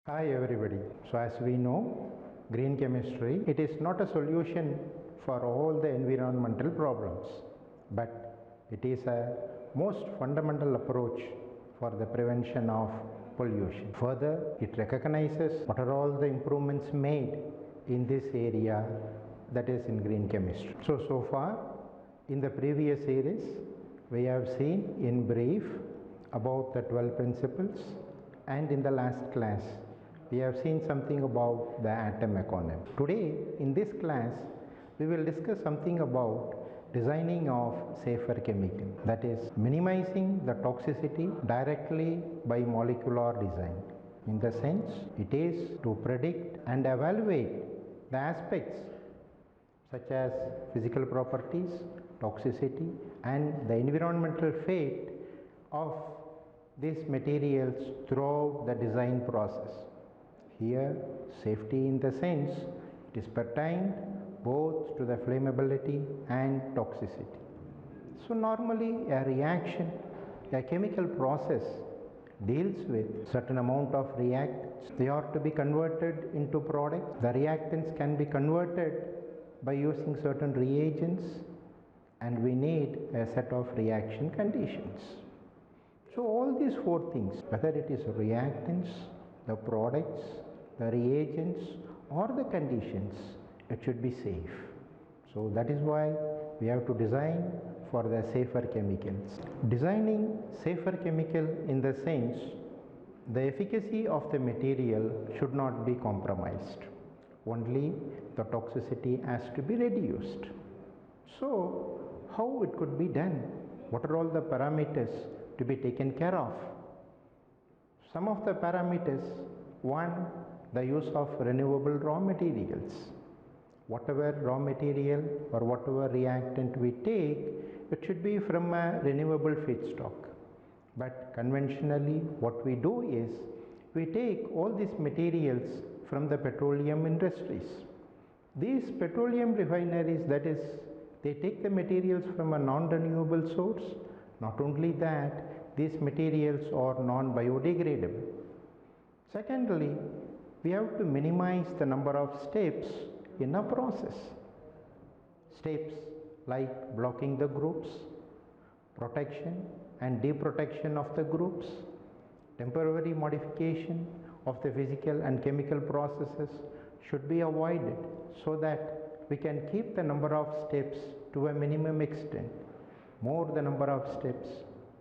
Hi everybody. So as we know, green chemistry, it is not a solution for all the environmental problems, but it is a most fundamental approach for the prevention of pollution. Further, it recognizes what are all the improvements made in this area, that is in green chemistry. So far in the previous series, we have seen in brief about the 12 principles, and in the last class we have seen something about the atom economy. Today in this class we will discuss something about designing of safer chemical, that is minimizing the toxicity directly by molecular design. In the sense, it is to predict and evaluate the aspects such as physical properties, toxicity and the environmental fate of these materials throughout the design process. Here, safety in the sense, it is pertained both to the flammability and toxicity. So normally a reaction, a chemical process deals with certain amount of reactants. They are to be converted into products. The reactants can be converted by using certain reagents, and we need a set of reaction conditions. So all these four things, whether it is reactants, the products, the reagents or the conditions, it should be safe. So that is why we have to design for the safer chemicals. Designing safer chemical in the sense, the efficacy of the material should not be compromised. Only the toxicity has to be reduced. So how it could be done? What are all the parameters to be taken care of? Some of the parameters: one, the use of renewable raw materials. Whatever raw material or whatever reactant we take, it should be from a renewable feedstock. But conventionally what we do is, we take all these materials from the petroleum industries. These petroleum refineries, that is, they take the materials from a non-renewable source. Not only that, these materials are non-biodegradable. Secondly, we have to minimize the number of steps in a process. Steps like blocking the groups, protection and deprotection of the groups, temporary modification of the physical and chemical processes should be avoided, so that we can keep the number of steps to a minimum extent. More the number of steps,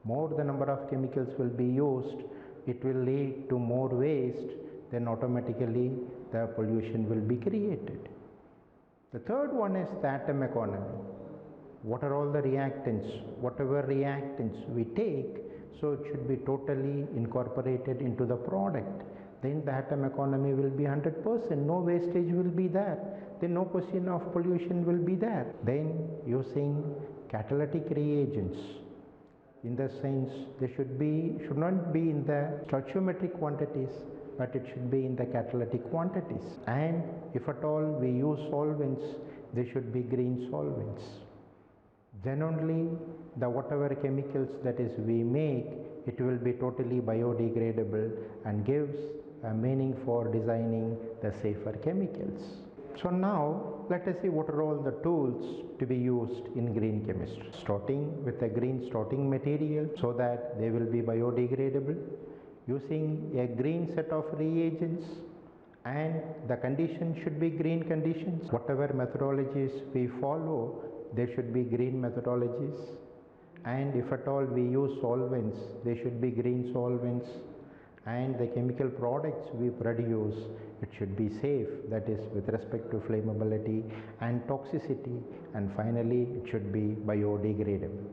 more the number of chemicals will be used, it will lead to more waste, then automatically the pollution will be created. The third one is the atom economy. What are all the reactants? Whatever reactants we take, so it should be totally incorporated into the product. Then the atom economy will be 100%, no wastage will be there, then no question of pollution will be there. Then using catalytic reagents, in the sense they should not be in the stoichiometric quantities, but it should be in the catalytic quantities. And if at all we use solvents, they should be green solvents. Then only the whatever chemicals that is we make, it will be totally biodegradable and gives a meaning for designing the safer chemicals. So now let us see what are all the tools to be used in green chemistry. Starting with a green starting material so that they will be biodegradable, using a green set of reagents, and the conditions should be green conditions. Whatever methodologies we follow, they should be green methodologies, and if at all we use solvents, they should be green solvents, and the chemical products we produce, it should be safe, that is with respect to flammability and toxicity, and finally it should be biodegradable.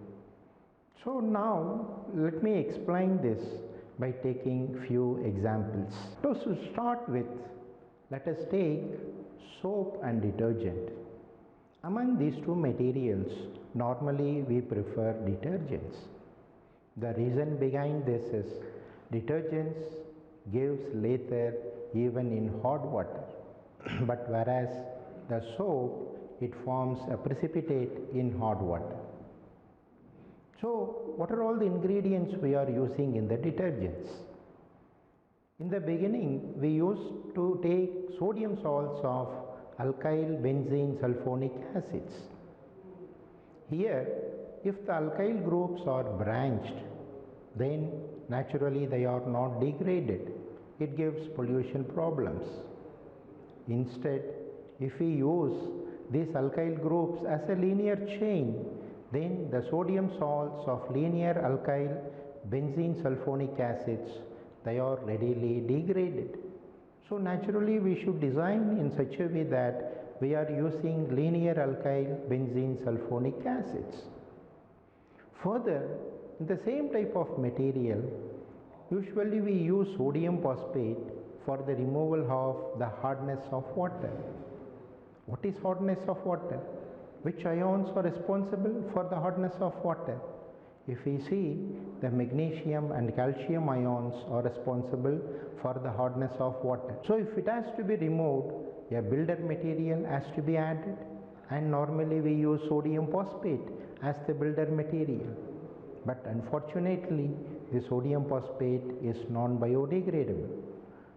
So now let me explain this by taking few examples. So to start with, let us take soap and detergent. Among these two materials, normally we prefer detergents. The reason behind this is, detergents gives lather even in hot water, but whereas the soap, it forms a precipitate in hot water. So what are all the ingredients we are using in the detergents? In the beginning, we used to take sodium salts of alkyl benzene sulfonic acids. Here, if the alkyl groups are branched, then naturally they are not degraded. It gives pollution problems. Instead, if we use these alkyl groups as a linear chain, then the sodium salts of linear alkyl benzene sulfonic acids, they are readily degraded. So naturally we should design in such a way that we are using linear alkyl benzene sulfonic acids. Further, in the same type of material, usually we use sodium phosphate for the removal of the hardness of water. What is hardness of water? Which ions are responsible for the hardness of water? If we see, the magnesium and calcium ions are responsible for the hardness of water. So if it has to be removed, a builder material has to be added, and normally we use sodium phosphate as the builder material. But unfortunately, the sodium phosphate is non-biodegradable.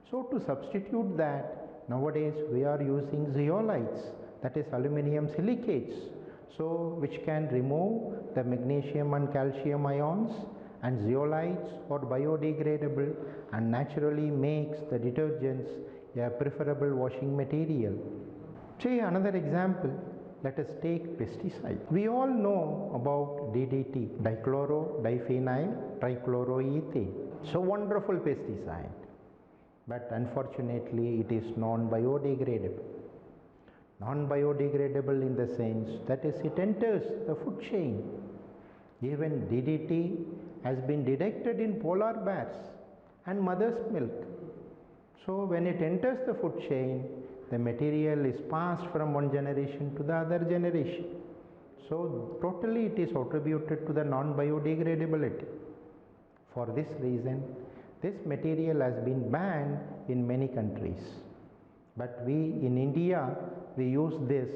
So to substitute that, nowadays we are using zeolites, that is aluminum silicates, so which can remove the magnesium and calcium ions, and zeolites are biodegradable and naturally makes the detergents a preferable washing material. Say another example, let us take pesticides. We all know about DDT, dichloro-diphenyl trichloroethane. So wonderful pesticide, but unfortunately it is non-biodegradable. Non-biodegradable in the sense that is it enters the food chain. Even DDT has been detected in polar bears and mother's milk. So when it enters the food chain, the material is passed from one generation to the other generation. So totally it is attributed to the non-biodegradability. For this reason, this material has been banned in many countries. But we in India, we use this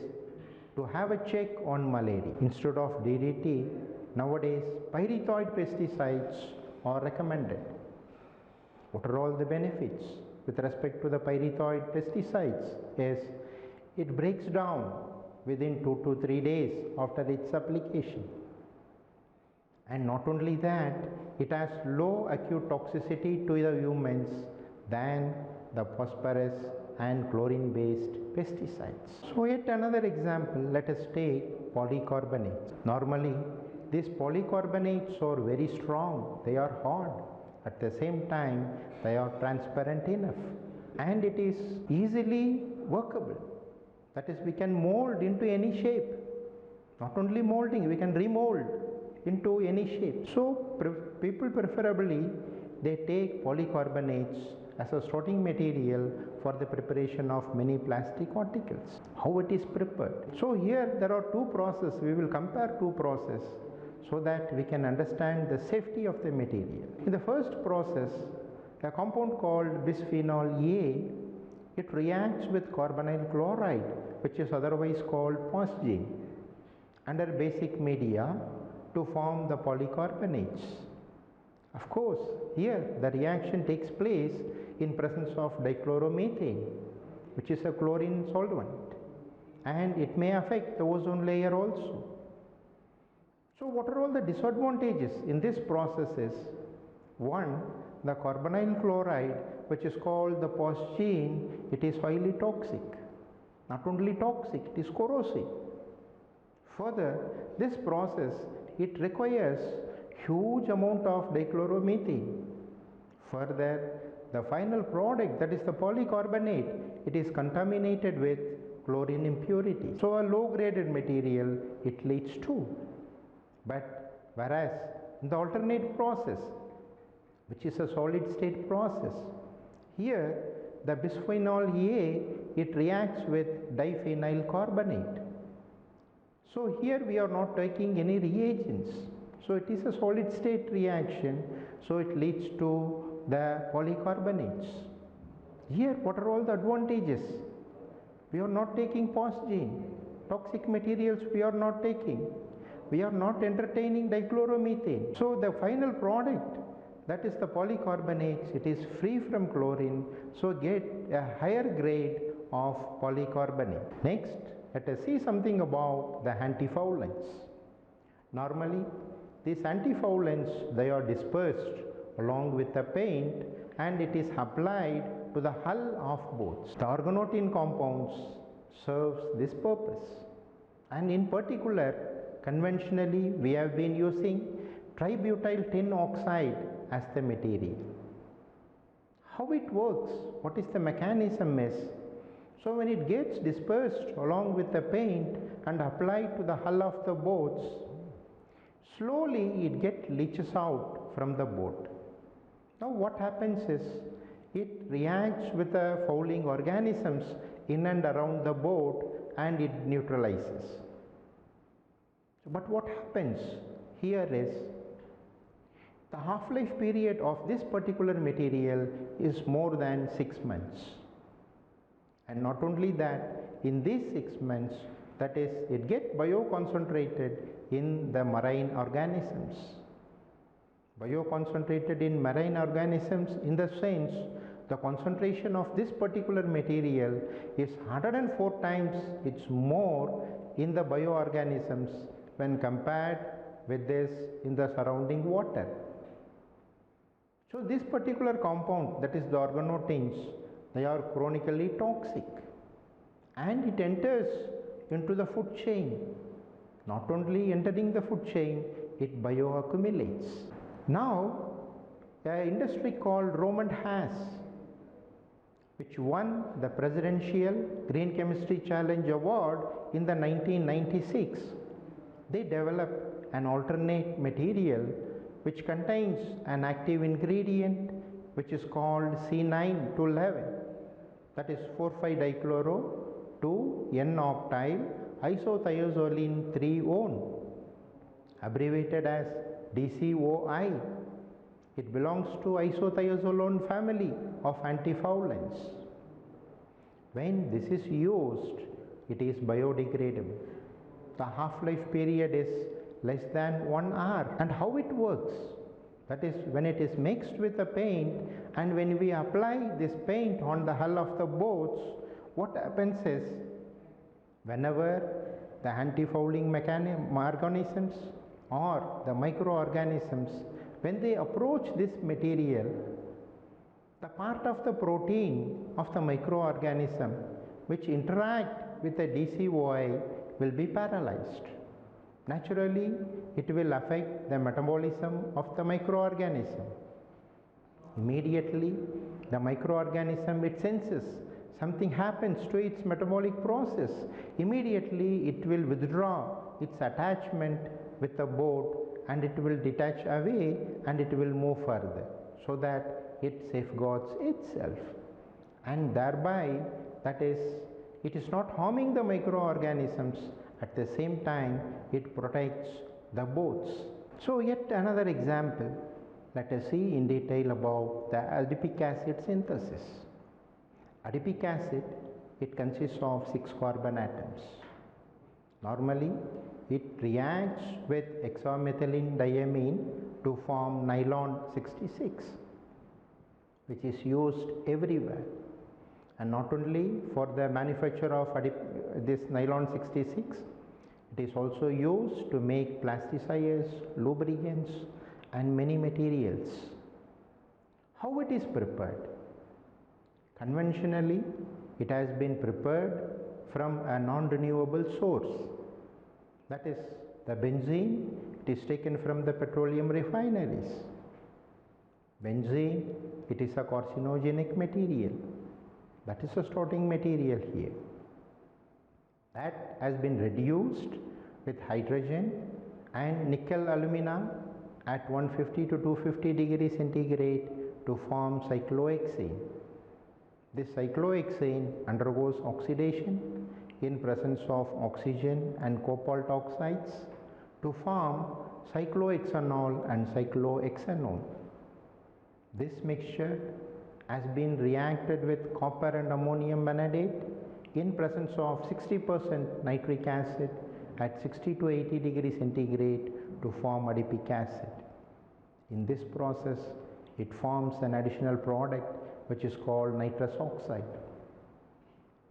to have a check on malaria. Instead of DDT, nowadays pyrethroid pesticides are recommended. What are all the benefits with respect to the pyrethroid pesticides? Yes, it breaks down within 2 to 3 days after its application. And not only that, it has low acute toxicity to the humans than the phosphorus and chlorine based pesticides. So yet another example, let us take polycarbonates. Normally these polycarbonates are very strong, they are hard. At the same time, they are transparent enough, and it is easily workable. That is, we can mold into any shape. Not only molding, we can remold into any shape. So people preferably they take polycarbonates as a starting material for the preparation of many plastic articles. How it is prepared? So here there are two processes. We will compare two processes so that we can understand the safety of the material. In the first process, a compound called bisphenol A, it reacts with carbonyl chloride, which is otherwise called phosgene, under basic media to form the polycarbonates. Of course, here the reaction takes place in presence of dichloromethane, which is a chlorine solvent, and it may affect the ozone layer also. So what are all the disadvantages in this process is, one, the carbonyl chloride, which is called the phosgene, it is highly toxic. Not only toxic, it is corrosive. Further, this process, it requires huge amount of dichloromethane. Further, the final product, that is the polycarbonate, it is contaminated with chlorine impurity. So a low graded material it leads to. But whereas in the alternate process, which is a solid state process, here the bisphenol A, it reacts with diphenyl carbonate. So here we are not taking any reagents. So it is a solid state reaction, so it leads to the polycarbonates. Here what are all the advantages? We are not taking phosgene, toxic materials we are not taking. We are not entertaining dichloromethane. So the final product, that is the polycarbonates, it is free from chlorine, so get a higher grade of polycarbonate. Next, let us see something about the antifoulants. Normally, these antifoulants, they are dispersed along with the paint and it is applied to the hull of boats. The organotin compounds serves this purpose, and in particular, conventionally we have been using tributyl tin oxide as the material. How it works, what is the mechanism is, so when it gets dispersed along with the paint and applied to the hull of the boats, slowly it gets leaches out from the boat. Now what happens is, it reacts with the fouling organisms in and around the boat and it neutralizes. But what happens here is, the half-life period of this particular material is more than 6 months. And not only that, in these 6 months, that is, it gets bioconcentrated in the marine organisms. Bioconcentrated in marine organisms in the sense, the concentration of this particular material is 104 times it's more in the bioorganisms when compared with this in the surrounding water. So this particular compound, that is the organotins, they are chronically toxic and it enters into the food chain. Not only entering the food chain, it bioaccumulates. Now, an industry called Roman has, which won the Presidential Green Chemistry Challenge Award in the 1996, they developed an alternate material which contains an active ingredient which is called C9-11, that is 4,5-dichloro-2-N-octyl isothiazolene 3-one, abbreviated as DCOI. It belongs to isothiazolone family of antifoulants. When this is used, it is biodegradable. The half-life period is less than 1 hour. And how it works? That is, when it is mixed with the paint and when we apply this paint on the hull of the boats, what happens is, whenever the antifouling organisms or the microorganisms, when they approach this material, the part of the protein of the microorganism which interact with the DCOI will be paralyzed. Naturally, it will affect the metabolism of the microorganism. Immediately, the microorganism, it senses something happens to its metabolic process. Immediately, it will withdraw its attachment with the boat and it will detach away and it will move further, so that it safeguards itself, and thereby, that is, it is not harming the microorganisms. At the same time, it protects the boats. So yet another example, let us see in detail about the adipic acid synthesis. Adipic acid, it consists of 6 carbon atoms. Normally, it reacts with hexamethylene diamine to form nylon 66, which is used everywhere. And not only for the manufacture of this nylon 66, it is also used to make plasticides, lubricants and many materials. How it is prepared? Conventionally, it has been prepared from a non-renewable source. That is, the benzene, it is taken from the petroleum refineries. Benzene, it is a carcinogenic material. That is a starting material here. That has been reduced with hydrogen and nickel alumina at 150 to 250 degrees centigrade to form cyclohexane. This cyclohexane undergoes oxidation in presence of oxygen and cobalt oxides to form cyclohexanol and cyclohexanone. This mixture has been reacted with copper and ammonium vanadate in presence of 60% nitric acid at 60 to 80 degrees centigrade to form adipic acid. In this process, it forms an additional product which is called nitrous oxide.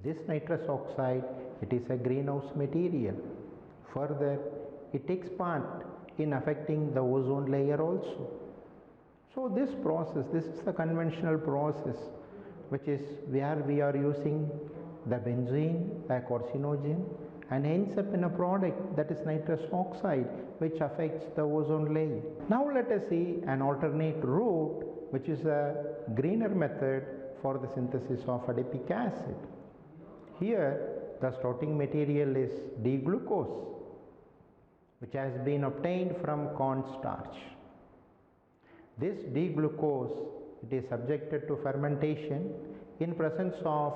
This nitrous oxide, it is a greenhouse material. Further, it takes part in affecting the ozone layer also. So this process, this is the conventional process, which is where we are using the benzene, a carcinogen, and ends up in a product that is nitrous oxide, which affects the ozone layer. Now let us see an alternate route, which is a greener method for the synthesis of adipic acid. Here the starting material is D-glucose, which has been obtained from corn starch. This D-glucose, it is subjected to fermentation in presence of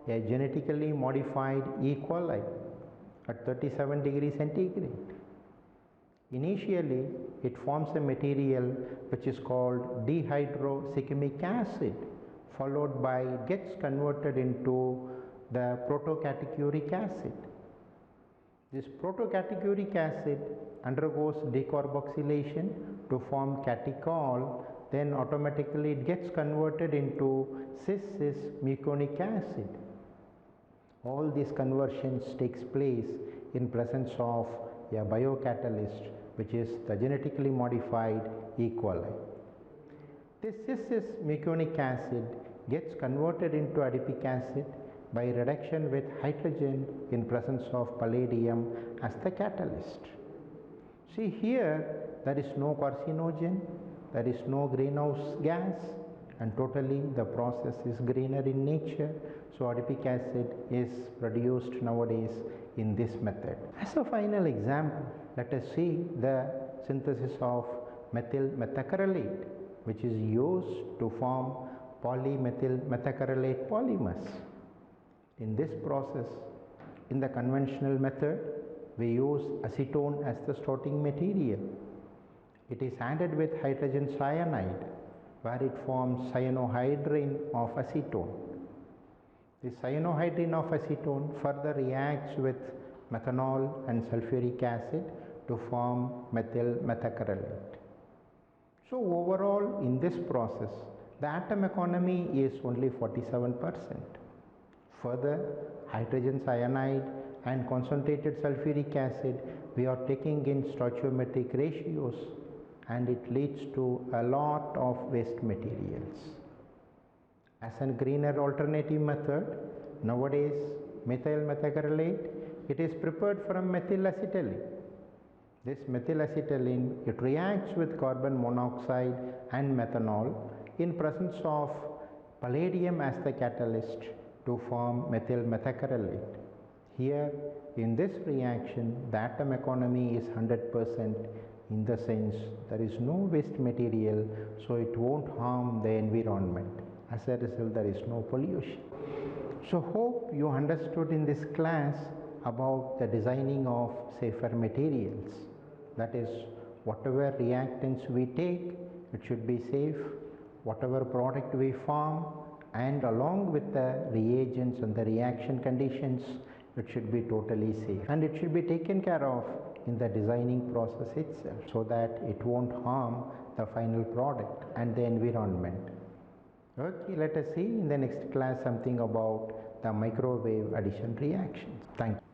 a genetically modified E. coli at 37 degrees centigrade. Initially, it forms a material which is called 𝙤𝙤𝙝𝙬𝙬 acid, followed by gets converted into the protocatechuric acid. This protocatechuric acid undergoes decarboxylation to form catechol, then automatically it gets converted into cis-cis-muconic acid. All these conversions takes place in presence of a biocatalyst, which is the genetically modified E. coli. This cis-cis-muconic acid gets converted into adipic acid by reduction with hydrogen in presence of palladium as the catalyst. See here, there is no carcinogen, there is no greenhouse gas, and totally the process is greener in nature. So adipic acid is produced nowadays in this method. As a final example, let us see the synthesis of methyl methacrylate, which is used to form polymethyl methacrylate polymers. In this process, in the conventional method, we use acetone as the starting material. It is added with hydrogen cyanide, where it forms cyanohydrin of acetone. This cyanohydrin of acetone further reacts with methanol and sulfuric acid to form methyl methacrylate. So overall, in this process, the atom economy is only 47%. Further, hydrogen cyanide and concentrated sulfuric acid, we are taking in stoichiometric ratios, and it leads to a lot of waste materials. As a greener alternative method, nowadays methyl methacrylate, it is prepared from methyl acetylene. This methyl acetylene, it reacts with carbon monoxide and methanol in presence of palladium as the catalyst to form methyl methacrylate. Here, in this reaction, the atom economy is 100%, in the sense there is no waste material, so it won't harm the environment. As a result, there is no pollution. So hope you understood in this class about the designing of safer materials. That is, whatever reactants we take, it should be safe. Whatever product we form, and along with the reagents and the reaction conditions, it should be totally safe, and it should be taken care of in the designing process itself, so that it won't harm the final product and the environment. Okay, let us see in the next class something about the microwave addition reactions. Thank you.